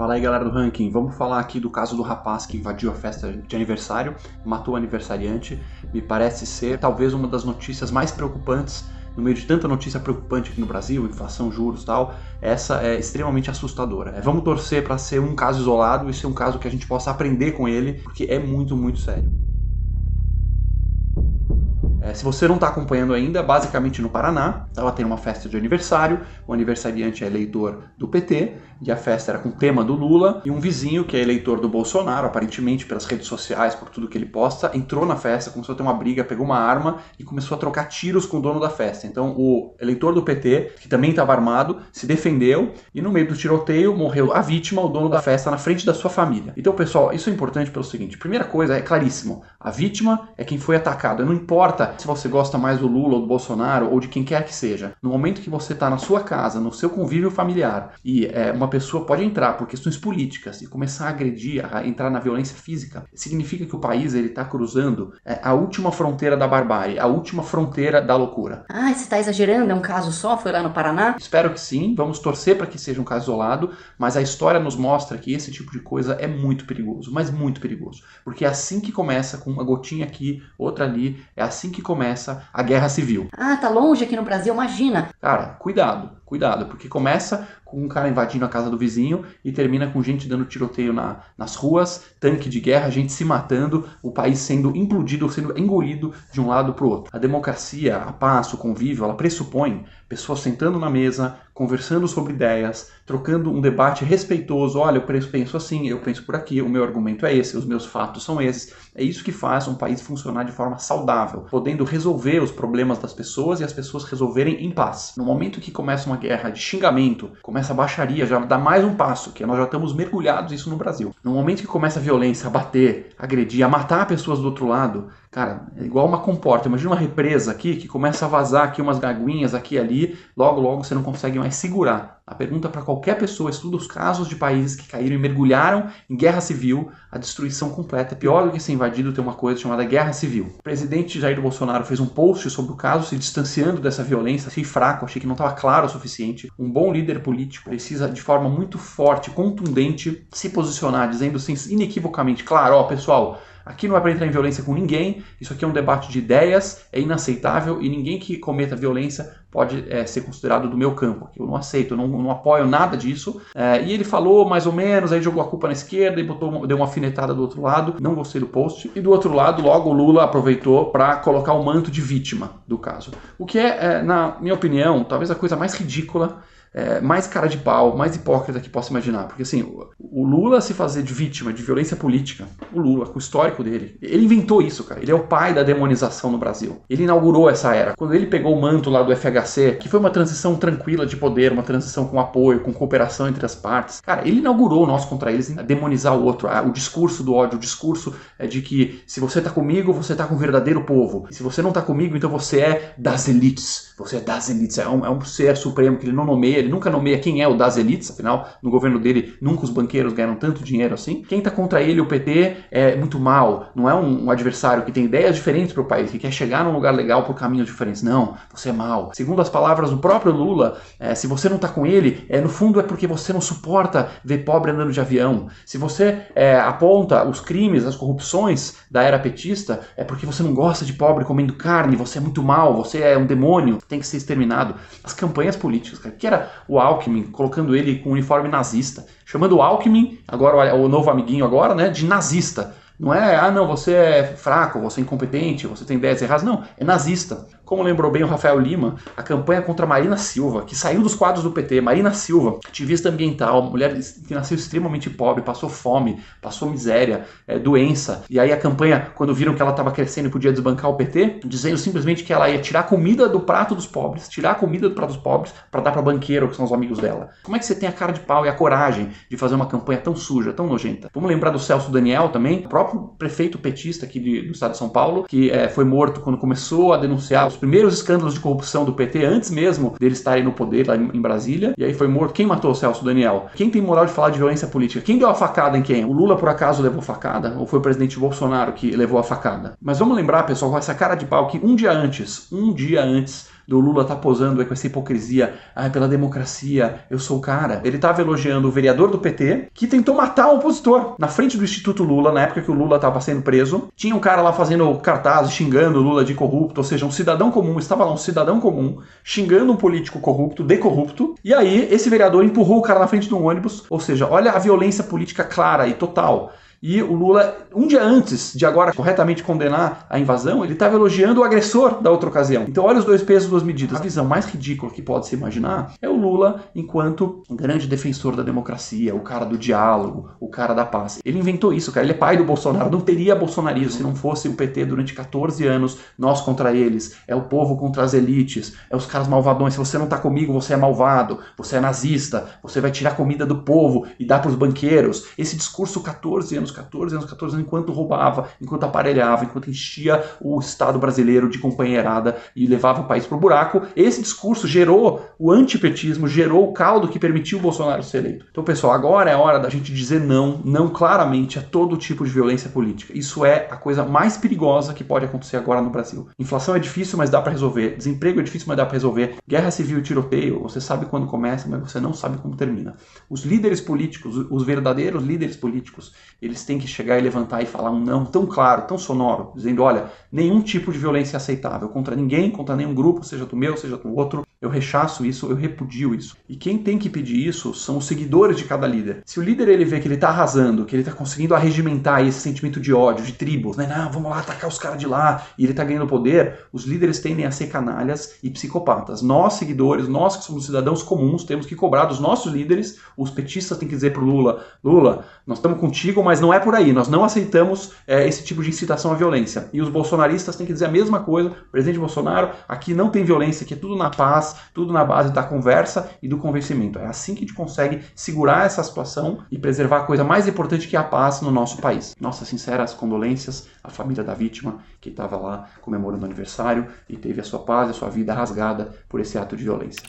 Fala aí, galera do Ranking. Vamos falar aqui do caso do rapaz que invadiu a festa de aniversário, matou o aniversariante. Me parece ser talvez uma das notícias mais preocupantes no meio de tanta notícia preocupante aqui no Brasil, inflação, juros e tal. Essa é extremamente assustadora. Vamos torcer para ser um caso isolado e ser um caso que a gente possa aprender com ele, porque é muito, muito sério. Se você não está acompanhando ainda, basicamente no Paraná, ela tem uma festa de aniversário, o aniversariante é eleitor do PT, e a festa era com o tema do Lula, e um vizinho que é eleitor do Bolsonaro, aparentemente pelas redes sociais, por tudo que ele posta, entrou na festa, começou a ter uma briga, pegou uma arma e começou a trocar tiros com o dono da festa. Então o eleitor do PT, que também estava armado, se defendeu, e no meio do tiroteio morreu a vítima, o dono da festa, na frente da sua família. Então, pessoal, isso é importante pelo seguinte: primeira coisa, é claríssimo, a vítima é quem foi atacado, não importa se você gosta mais do Lula ou do Bolsonaro ou de quem quer que seja. No momento que você está na sua casa, no seu convívio familiar, e uma pessoa pode entrar por questões políticas e começar a agredir, a entrar na violência física, significa que o país está cruzando a última fronteira da barbárie, a última fronteira da loucura. Ah, você está exagerando? É um caso só? Foi lá no Paraná? Espero que sim, vamos torcer para que seja um caso isolado, mas a história nos mostra que esse tipo de coisa é muito perigoso, mas muito perigoso, porque é assim que começa, com uma gotinha aqui, outra ali, é assim que começa a guerra civil. Ah, tá longe aqui no Brasil, imagina. Cara, cuidado, porque começa com um cara invadindo a casa do vizinho e termina com gente dando tiroteio nas ruas, tanque de guerra, gente se matando, o país sendo implodido, sendo engolido de um lado para o outro. A democracia, a paz, o convívio, ela pressupõe pessoas sentando na mesa, conversando sobre ideias, trocando um debate respeitoso. Olha, eu penso assim, eu penso por aqui, o meu argumento é esse, os meus fatos são esses. É isso que faz um país funcionar de forma saudável, podendo resolver os problemas das pessoas e as pessoas resolverem em paz. No momento que começa uma guerra de xingamento, começa a baixaria, já dá mais um passo, que nós já estamos mergulhados nisso no Brasil. No momento que começa a violência, a bater, a agredir, a matar pessoas do outro lado, cara, é igual uma comporta. Imagina uma represa aqui que começa a vazar aqui umas aguinhas aqui e ali, logo você não consegue mais segurar. A pergunta para qualquer pessoa, estuda os casos de países que caíram e mergulharam em guerra civil, a destruição completa. Pior do que ser invadido tem uma coisa chamada guerra civil. O presidente Jair Bolsonaro fez um post sobre o caso, se distanciando dessa violência. Achei fraco, achei que não estava claro o suficiente. Um bom líder político precisa, de forma muito forte, contundente, se posicionar, dizendo assim, inequivocamente, claro, ó, pessoal, aqui não é para entrar em violência com ninguém, isso aqui é um debate de ideias, é inaceitável e ninguém que cometa violência pode ser considerado do meu campo. Eu não aceito, eu não apoio nada disso. E ele falou mais ou menos, aí jogou a culpa na esquerda e deu uma alfinetada do outro lado. Não gostei do post. E do outro lado, logo o Lula aproveitou para colocar o manto de vítima do caso. O que na minha opinião, talvez a coisa mais ridícula, mais cara de pau, mais hipócrita que possa imaginar. Porque assim, o Lula se fazer de vítima de violência política, o Lula, com o histórico dele, ele inventou isso, cara. Ele é o pai da demonização no Brasil. Ele inaugurou essa era. Quando ele pegou o manto lá do FHC, que foi uma transição tranquila de poder, uma transição com apoio, com cooperação entre as partes, cara, ele inaugurou nós contra eles, a demonizar o outro, o discurso do ódio, o discurso de que se você tá comigo, você tá com o verdadeiro povo. E se você não tá comigo, então você é das elites. Você é das elites. É um ser supremo que ele não nomeia. Ele nunca nomeia quem é o das elites, afinal, no governo dele, nunca os banqueiros ganharam tanto dinheiro assim. Quem está contra ele, o PT, é muito mal. Não é um adversário que tem ideias diferentes para o país, que quer chegar num lugar legal por caminhos diferentes. Não, você é mal. Segundo as palavras do próprio Lula, se você não está com ele, no fundo é porque você não suporta ver pobre andando de avião. Se você aponta os crimes, as corrupções da era petista, é porque você não gosta de pobre comendo carne, você é muito mal, você é um demônio, tem que ser exterminado. As campanhas políticas, cara, que era o Alckmin, colocando ele com um uniforme nazista, chamando o Alckmin, agora o novo amiguinho agora, né, de nazista. Não é, não, você é fraco, você é incompetente, você tem ideias erradas. Não, é nazista. Como lembrou bem o Rafael Lima, a campanha contra Marina Silva, que saiu dos quadros do PT, Marina Silva, ativista ambiental, mulher que nasceu extremamente pobre, passou fome, passou miséria, doença. E aí a campanha, quando viram que ela estava crescendo e podia desbancar o PT, dizendo simplesmente que ela ia tirar comida do prato dos pobres, para dar para banqueiro, que são os amigos dela. Como é que você tem a cara de pau e a coragem de fazer uma campanha tão suja, tão nojenta? Vamos lembrar do Celso Daniel também, o próprio prefeito petista aqui do estado de São Paulo, que foi morto quando começou a denunciar os primeiros escândalos de corrupção do PT, antes mesmo deles estarem no poder lá em Brasília, e aí foi morto. Quem matou o Celso Daniel? Quem tem moral de falar de violência política? Quem deu a facada em quem? O Lula, por acaso, levou facada? Ou foi o presidente Bolsonaro que levou a facada? Mas vamos lembrar, pessoal, com essa cara de pau, que um dia antes do Lula tá posando aí com essa hipocrisia, pela democracia, eu sou o cara. Ele tava elogiando o vereador do PT, que tentou matar o opositor. Na frente do Instituto Lula, na época que o Lula tava sendo preso, tinha um cara lá fazendo cartazes, xingando o Lula de corrupto, ou seja, um cidadão comum, estava lá um cidadão comum, xingando um político corrupto, de corrupto, e aí esse vereador empurrou o cara na frente de um ônibus, ou seja, olha a violência política clara e total. E o Lula, um dia antes de agora corretamente condenar a invasão, ele estava elogiando o agressor da outra ocasião. Então olha os dois pesos, duas medidas. A visão mais ridícula que pode se imaginar é o Lula enquanto grande defensor da democracia, o cara do diálogo, o cara da paz. Ele inventou isso, cara. Ele é pai do Bolsonaro. Não teria bolsonarismo se não fosse o PT durante 14 anos, nós contra eles. É o povo contra as elites. É os caras malvadões. Se você não tá comigo, você é malvado. Você é nazista. Você vai tirar comida do povo e dar pros banqueiros. Esse discurso 14 anos, enquanto roubava, enquanto aparelhava, enquanto enchia o Estado brasileiro de companheirada e levava o país pro buraco, esse discurso gerou o antipetismo, gerou o caldo que permitiu o Bolsonaro ser eleito. Então, pessoal, agora é a hora da gente dizer não claramente a todo tipo de violência política. Isso é a coisa mais perigosa que pode acontecer agora no Brasil. Inflação é difícil, mas dá para resolver. Desemprego é difícil, mas dá para resolver. Guerra civil e tiroteio, você sabe quando começa, mas você não sabe como termina. Os líderes políticos, os verdadeiros líderes políticos, eles têm que chegar e levantar e falar um não tão claro, tão sonoro, dizendo, olha, nenhum tipo de violência é aceitável contra ninguém, contra nenhum grupo, seja do meu, seja do outro. Eu rechaço isso, eu repudio isso. E quem tem que pedir isso são os seguidores de cada líder. Se o líder ele vê que ele tá arrasando, que ele tá conseguindo arregimentar esse sentimento de ódio, de tribos, né? Não, vamos lá atacar os caras de lá, e ele tá ganhando poder, os líderes tendem a ser canalhas e psicopatas. Nós, seguidores, nós que somos cidadãos comuns, temos que cobrar dos nossos líderes. Os petistas têm que dizer pro Lula, Lula, nós estamos contigo, mas não é por aí, nós não aceitamos esse tipo de incitação à violência. E os bolsonaristas têm que dizer a mesma coisa, presidente Bolsonaro, aqui não tem violência, aqui é tudo na paz, tudo na base da conversa e do convencimento. É assim que a gente consegue segurar essa situação e preservar a coisa mais importante que é a paz no nosso país. Nossas sinceras condolências à família da vítima que estava lá comemorando o aniversário e teve a sua paz e a sua vida rasgada por esse ato de violência.